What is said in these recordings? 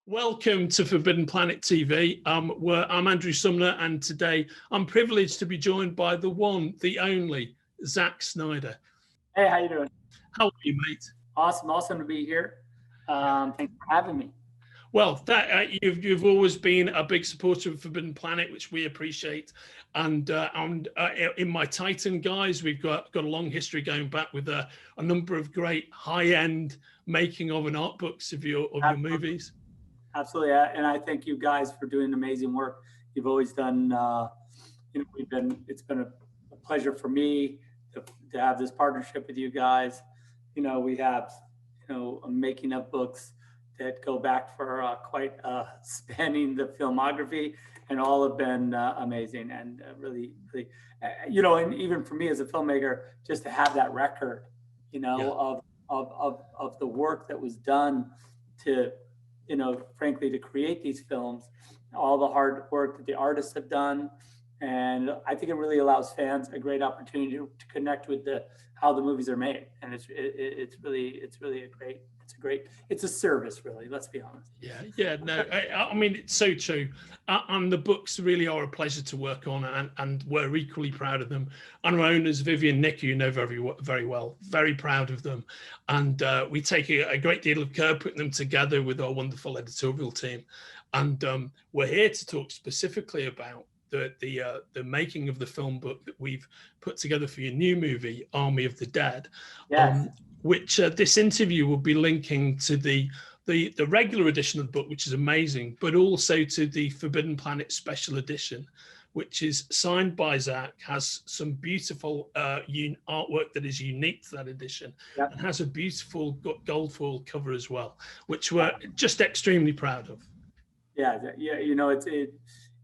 Welcome to Forbidden Planet TV. I'm Andrew Sumner, and today I'm privileged to be joined by the one, the only, Zack Snyder. Hey, how you doing? How are you, mate? Awesome to be here. Thanks for having me. Well, you've always been a big supporter of Forbidden Planet, which we appreciate. And in my Titan guys, we've got a long history going back with a number of great high-end making of and art books of your movies. Absolutely, and I thank you guys for doing amazing work. You've always done. It's been a pleasure for me to have this partnership with you guys. We have making of books that go back for quite spanning the filmography, and all have been amazing and really, and even for me as a filmmaker, just to have that record, of the work that was done to. Frankly, to create these films, all the hard work that the artists have done. And I think it really allows fans a great opportunity to connect with how the movies are made. And it's a service, really. Let's be honest. Yeah. No, I mean, it's so true. And the books really are a pleasure to work on, and we're equally proud of them. And our owners, Vivian, Nick, you know very well, very proud of them. And we take a great deal of care putting them together with our wonderful editorial team. And we're here to talk specifically about the making of the film book that we've put together for your new movie, Army of the Dead. Yes. Which this interview will be linking to the regular edition of the book, which is amazing, but also to the Forbidden Planet special edition, which is signed by Zack, has some beautiful artwork that is unique to that edition, yep. And has a beautiful gold foil cover as well, which we're just extremely proud of. Yeah.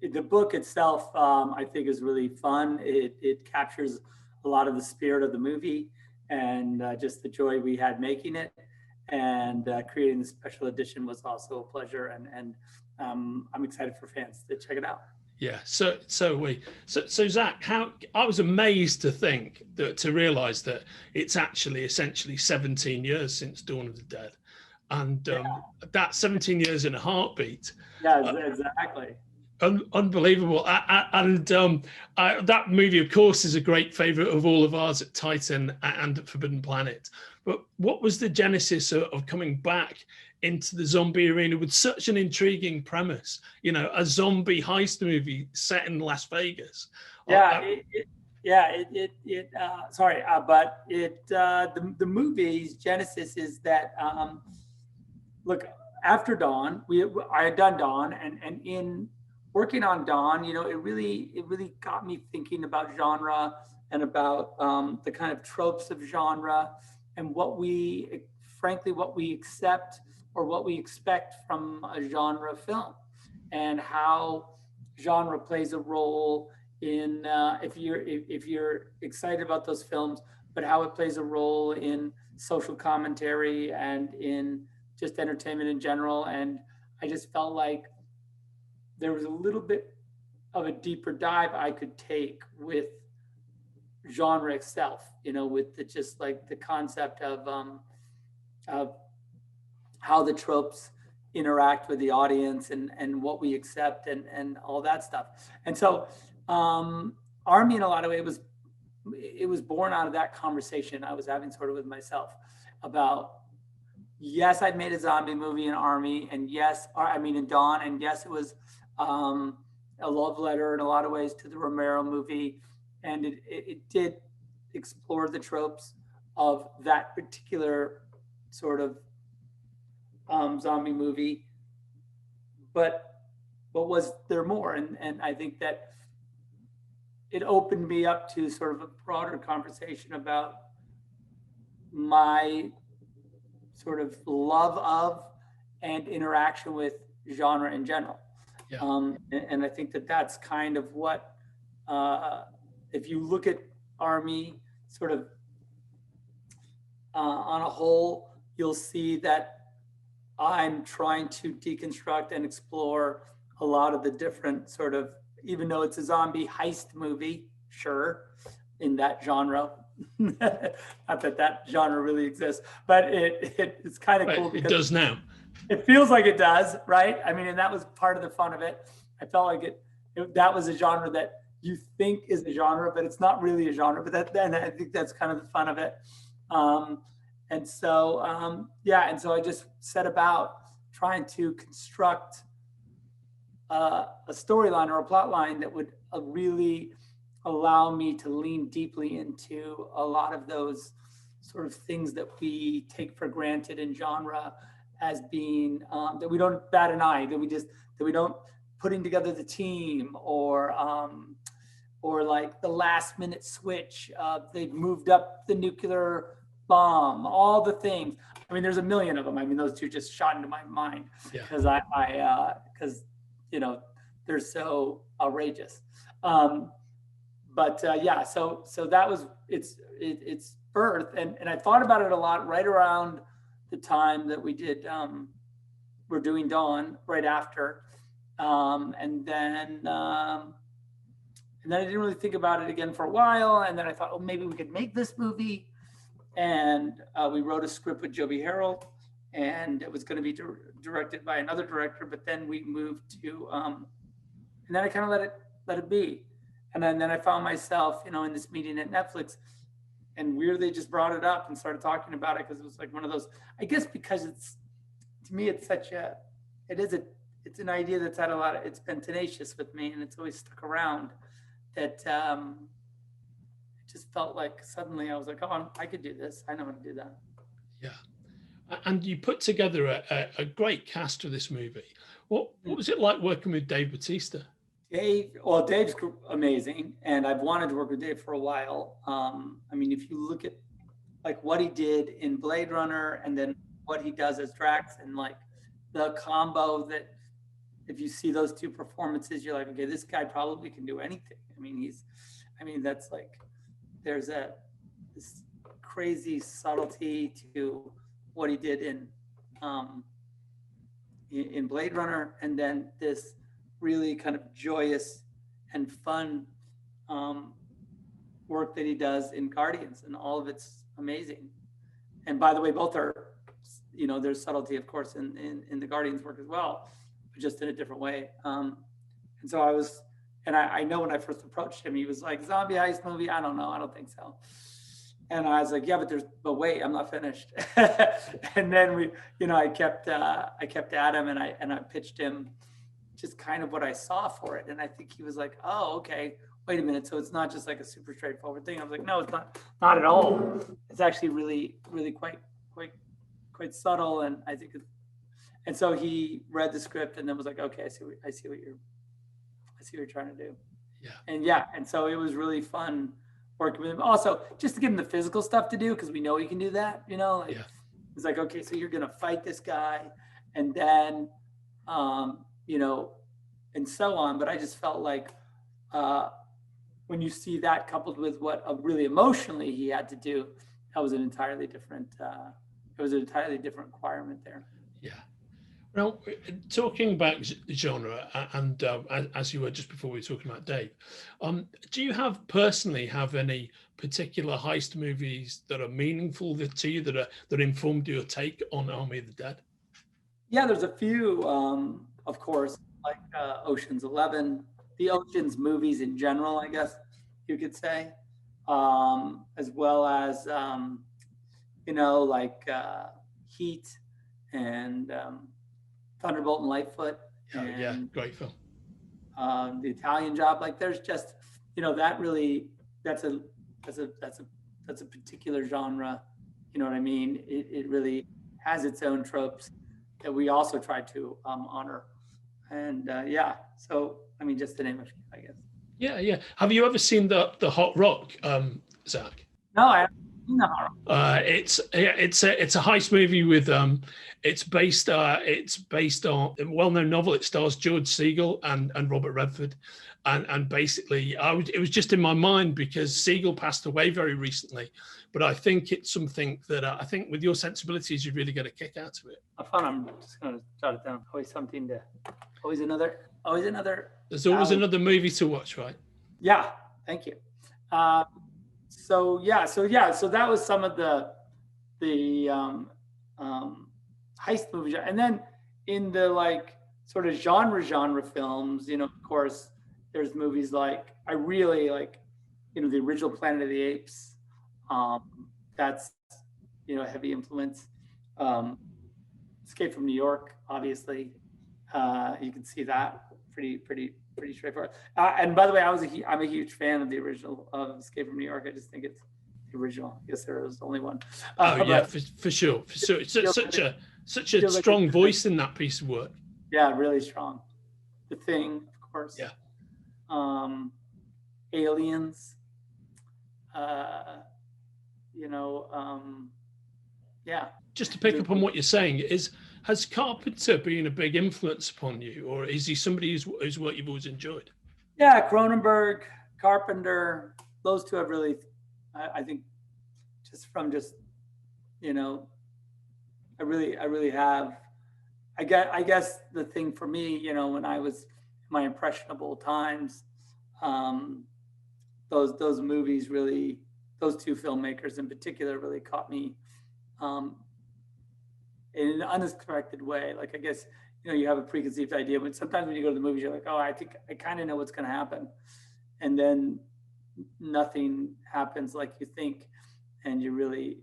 The book itself, I think, is really fun. It captures a lot of the spirit of the movie and just the joy we had making it. And creating the special edition was also a pleasure. And I'm excited for fans to check it out. Yeah, so Zack, I was amazed to realize that it's actually essentially 17 years since Dawn of the Dead, and that's 17 years in a heartbeat. Yeah, exactly. Unbelievable. And that movie, of course, is a great favorite of all of ours at Titan and at Forbidden Planet. But what was the genesis of coming back into the zombie arena with such an intriguing premise? A zombie heist movie set in Las Vegas. Yeah, the movie's genesis is that look, after Dawn, I had done Dawn, and in working on Dawn, it really got me thinking about genre and about the kind of tropes of genre and what we accept or what we expect from a genre film, and how genre plays a role in if you're excited about those films, but how it plays a role in social commentary and in just entertainment in general. And I just felt like there was a little bit of a deeper dive I could take with genre itself, with the concept of how the tropes interact with the audience and what we accept and all that stuff. And so Army, in a lot of ways, it was born out of that conversation I was having sort of with myself about, yes, I'd made a zombie movie in Army, and in Dawn, and yes, it was a love letter in a lot of ways to the Romero movie, and it did explore the tropes of that particular sort of zombie movie. But was there more? And I think that it opened me up to sort of a broader conversation about my sort of love of and interaction with genre in general. Yeah. And I think that that's kind of what, if you look at Army sort of on a whole, you'll see that I'm trying to deconstruct and explore a lot of the different sort of, even though it's a zombie heist movie, sure, in that genre. Not that genre really exists, but it's kind of cool. It does now. It feels like it does, right? I mean, and that was part of the fun of it. I felt like that was a genre that you think is a genre, but it's not really a genre. But then I think that's kind of the fun of it. And so I just set about trying to construct a storyline or a plot line that would really allow me to lean deeply into a lot of those sort of things that we take for granted in genre as being that we don't bat an eye, that we don't putting together the team or like the last minute switch. They've moved up the nuclear bomb, all the things. I mean, there's a million of them. I mean, those two just shot into my mind because because they're so outrageous. So that was its birth, and I thought about it a lot right around the time that we're doing Dawn right after, and then I didn't really think about it again for a while, and then I thought, oh, maybe we could make this movie, and we wrote a script with Joby Harold, and it was going to be directed by another director, but then we moved to, and then I kind of let it be. And then I found myself, in this meeting at Netflix, and weirdly just brought it up and started talking about it because it was like one of those, I guess because to me, it's an idea that's had it's been tenacious with me and it's always stuck around that it just felt like suddenly I was like, oh, I could do this. I know how to do that. Yeah. And you put together a great cast for this movie. What was it like working with Dave Bautista? Dave's amazing, and I've wanted to work with Dave for a while. I mean, if you look at like what he did in Blade Runner and then what he does as Drax, and like the combo that if you see those two performances, you're like, okay, this guy probably can do anything. I mean, that's like, there's this crazy subtlety to what he did in Blade Runner, and then this really kind of joyous and fun work that he does in Guardians, and all of it's amazing. And by the way, both are, there's subtlety, of course, in the Guardians work as well, but just in a different way. And so I know when I first approached him, he was like, zombie heist movie? I don't know. I don't think so. And I was like, yeah, but wait, I'm not finished. And then I kept at him, and I pitched him just kind of what I saw for it. And I think he was like, oh, okay, wait a minute. So it's not just like a super straightforward thing. I was like, no, it's not at all. It's actually really, really quite subtle. And I think and so he read the script and then was like, okay, I see what you're trying to do. Yeah. And so it was really fun working with him. Also, just to give him the physical stuff to do, because we know he can do that, It's like, okay, so you're going to fight this guy, and then, and so on. But I just felt like when you see that coupled with what really emotionally he had to do, that was an entirely different, requirement there. Yeah. Now, talking about genre, and as you were just before we were talking about Dave, do you personally have any particular heist movies that are meaningful to you, that informed your take on Army of the Dead? Yeah, there's a few, of course, like Ocean's 11, the Ocean's movies in general, I guess you could say, as well as, like Heat and Thunderbolt and Lightfoot. Yeah, great film. The Italian Job, like there's just, that really, that's a particular genre. You know what I mean? It really has its own tropes that we also try to honor. And so, I mean, just to name a few, I guess. Yeah. Have you ever seen the Hot Rock, Zach? No, I haven't seen the Hot Rock. It's a heist movie with it's based on a well-known novel. It stars George Segal and Robert Redford, and basically it was just in my mind because Segal passed away very recently, but I think it's something that I think with your sensibilities you'd really get a kick out of it. I'm just going to jot it down. Always another. There's always another movie to watch, right? Yeah, thank you. So that was some of the heist movies, and then in the like sort of genre films, you know, of course, there's movies like I really like, you know, the original Planet of the Apes. That's, you know, a heavy influence. Um, Escape from New York, obviously, you can see that pretty straightforward. And by the way, I'm a huge fan of the original of Escape from New York. I just think it's the original. I guess there was only one. Oh yeah, for sure. It's such a strong voice in that piece of work. Yeah, really strong. The Thing, of course. Yeah. Aliens. You know, yeah. Just to pick up on what you're saying, has Carpenter been a big influence upon you, or is he somebody whose work you've always enjoyed? Yeah, Cronenberg, Carpenter, those two have really, I think, you know, I really have. I guess the thing for me, you know, when I was in my impressionable times, those movies really, those two filmmakers in particular really caught me in an unexpected way. Like, I guess, you know, you have a preconceived idea, but sometimes when you go to the movies, you're like, oh, I think I kind of know what's going to happen. And then nothing happens like you think. And you're really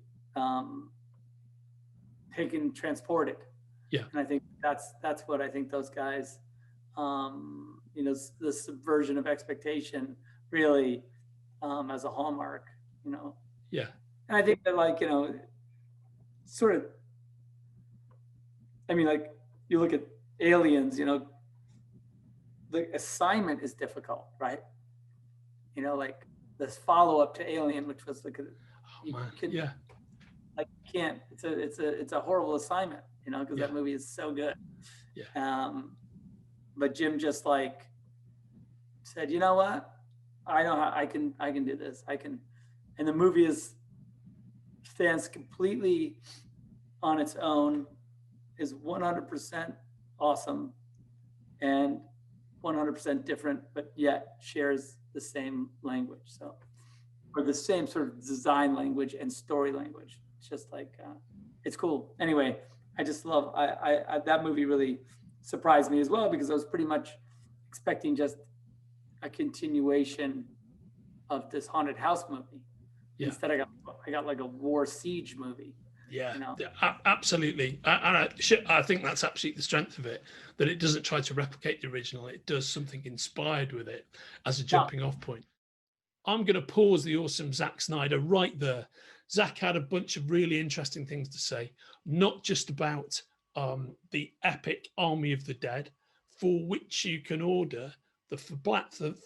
transported. Yeah. And I think that's what I think those guys, you know, the subversion of expectation really as a hallmark, you know. Yeah. And I think that, like, you know, sort of, I mean, like, you look at Aliens, you know, the assignment is difficult, right? You know, like this follow-up to Alien, which was like, yeah, like, can't. It's a horrible assignment, you know, because that movie is so good. Yeah. But Jim just like said, you know what? I know how I can do this. And the movie stands completely on its own, is 100% awesome and 100% different, but yet shares the same language. So, or the same sort of design language and story language. It's just like, it's cool. Anyway, I just love, I that movie really surprised me as well, because I was pretty much expecting just a continuation of this haunted house movie. Yeah. Instead, I got like a war siege movie. Yeah, you know? Absolutely. And I think that's absolutely the strength of it, that it doesn't try to replicate the original. It does something inspired with it as a jumping off point. I'm going to pause the awesome Zack Snyder right there. Zack had a bunch of really interesting things to say, not just about the epic Army of the Dead, for which you can order the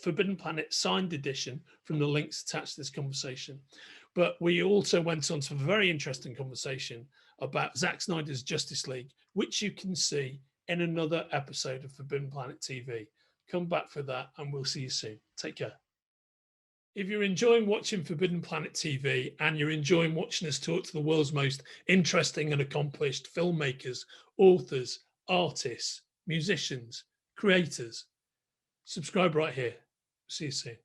Forbidden Planet signed edition from the links attached to this conversation. But we also went on to a very interesting conversation about Zack Snyder's Justice League, which you can see in another episode of Forbidden Planet TV. Come back for that, and we'll see you soon. Take care. If you're enjoying watching Forbidden Planet TV and you're enjoying watching us talk to the world's most interesting and accomplished filmmakers, authors, artists, musicians, creators, subscribe right here. See you soon.